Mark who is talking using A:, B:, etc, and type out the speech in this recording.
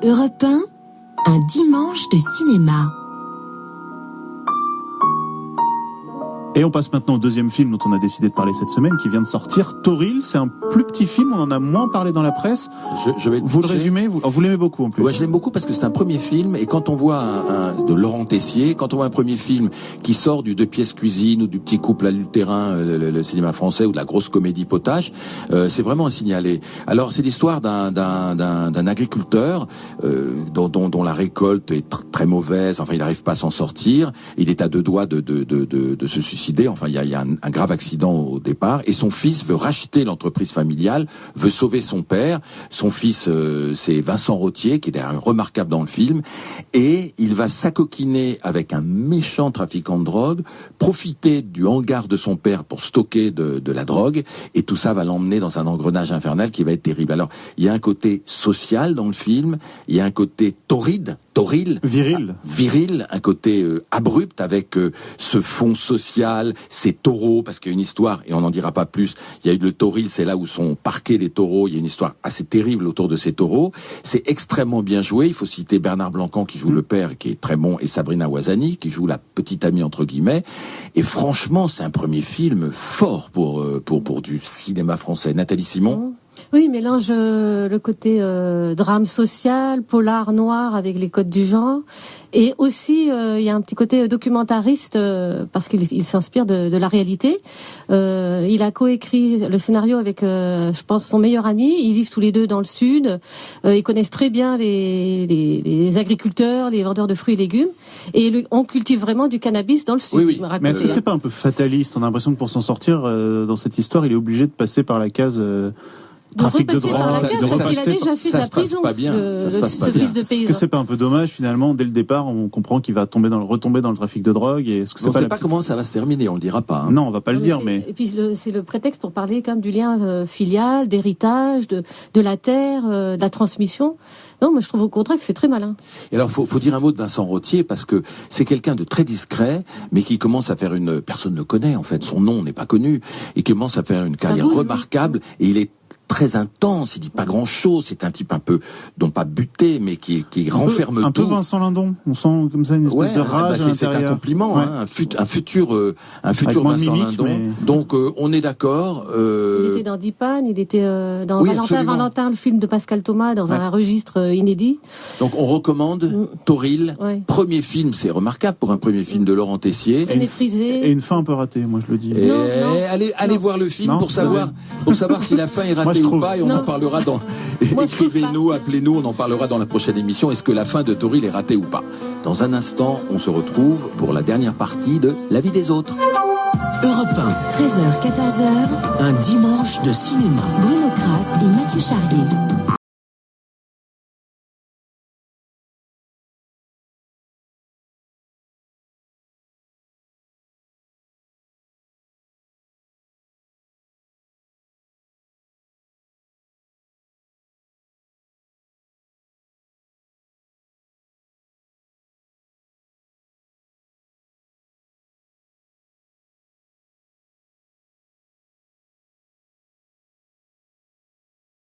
A: Europe 1, un dimanche de cinéma.
B: Et on passe maintenant au deuxième film dont on a décidé de parler cette semaine, qui vient de sortir, Toril. C'est un plus petit film, on en a moins parlé dans la presse.
C: Je vais
B: vous le résumez, vous l'aimez beaucoup en plus.
C: Ouais, je l'aime beaucoup parce que c'est un premier film, et quand on voit de Laurent Tessier, quand on voit un premier film qui sort du 2 pièces cuisine ou du petit couple adultérin, le cinéma français, ou de la grosse comédie potage, c'est vraiment un signalé. Alors c'est l'histoire d'un agriculteur dont la récolte est très mauvaise. Enfin, il n'arrive pas à s'en sortir. Il est à 2 doigts de se suicider. Enfin, il y a un grave accident au départ, et son fils veut racheter l'entreprise familiale, veut sauver son père. Son fils, c'est Vincent Rottier, qui est d'ailleurs remarquable dans le film, et il va s'acoquiner avec un méchant trafiquant de drogue, profiter du hangar de son père pour stocker de la drogue, et tout ça va l'emmener dans un engrenage infernal qui va être terrible. Alors, il y a un côté social dans le film, il y a un côté torride, viril, un côté abrupt, avec ce fond social, ces taureaux, parce qu'il y a une histoire, et on n'en dira pas plus. Il y a eu le Toril, c'est là où sont parqués les taureaux. Il y a une histoire assez terrible autour de ces taureaux. C'est extrêmement bien joué. Il faut citer Bernard Blancan qui joue le père, qui est très bon, et Sabrina Ouazani qui joue la petite amie entre guillemets. Et franchement, c'est un premier film fort pour du cinéma français. Nathalie Simon.
D: Oui, il mélange le côté drame social, polar noir avec les codes du genre, et aussi il y a un petit côté documentariste parce qu'il s'inspire de la réalité. Il a coécrit le scénario avec, je pense, son meilleur ami. Ils vivent tous les deux dans le sud. Ils connaissent très bien les agriculteurs, les vendeurs de fruits et légumes, et on cultive vraiment du cannabis dans le sud.
C: Oui.
B: Mais est-ce que c'est pas un peu fataliste? On a l'impression que pour s'en sortir dans cette histoire, il est obligé de passer par la case trafic de drogue,
D: il a déjà fait de la prison.
C: Ça se passe pas bien.
B: Est-ce que c'est pas un peu dommage finalement? Dès le départ, on comprend qu'il va retomber dans le trafic de drogue. Et est-ce que
C: on ne sait pas comment ça va se terminer, on le dira pas. Hein.
B: Non, on va pas le dire, mais.
D: Et puis c'est le prétexte pour parler comme du lien filial, d'héritage, de la terre, de la transmission. Non, moi je trouve au contraire que c'est très malin.
C: Et alors faut dire un mot de Vincent Rottier, parce que c'est quelqu'un de très discret, mais qui commence à faire personne ne le connaît en fait, son nom n'est pas connu, et qui commence à faire une carrière remarquable, et il est très intense, il dit pas grand chose, c'est un type un peu, non pas buté, mais qui renferme tout.
B: Un peu Vincent Lindon, on sent comme ça une espèce de rage à
C: c'est un compliment,
B: ouais.
C: Hein, un futur Vincent Lindon. Mais... Donc on est d'accord.
D: Il était dans Dipan, il était dans Valentin, le film de Pascal Thomas, dans un registre inédit.
C: Donc on recommande Toril, premier film, c'est remarquable pour un premier film de Laurent Tessier.
B: Et une fin un peu ratée, moi je le dis.
C: Allez voir le film pour savoir si la fin est ratée ou pas, et on en parlera dans. Écrivez-nous, appelez-nous, on en parlera dans la prochaine émission. Est-ce que la fin de Toril est ratée ou pas? Dans un instant, on se retrouve pour la dernière partie de La vie des autres.
A: Europe 1, 13h, 14h,
E: un dimanche de cinéma.
A: Bruno Kras et Mathieu Charrier.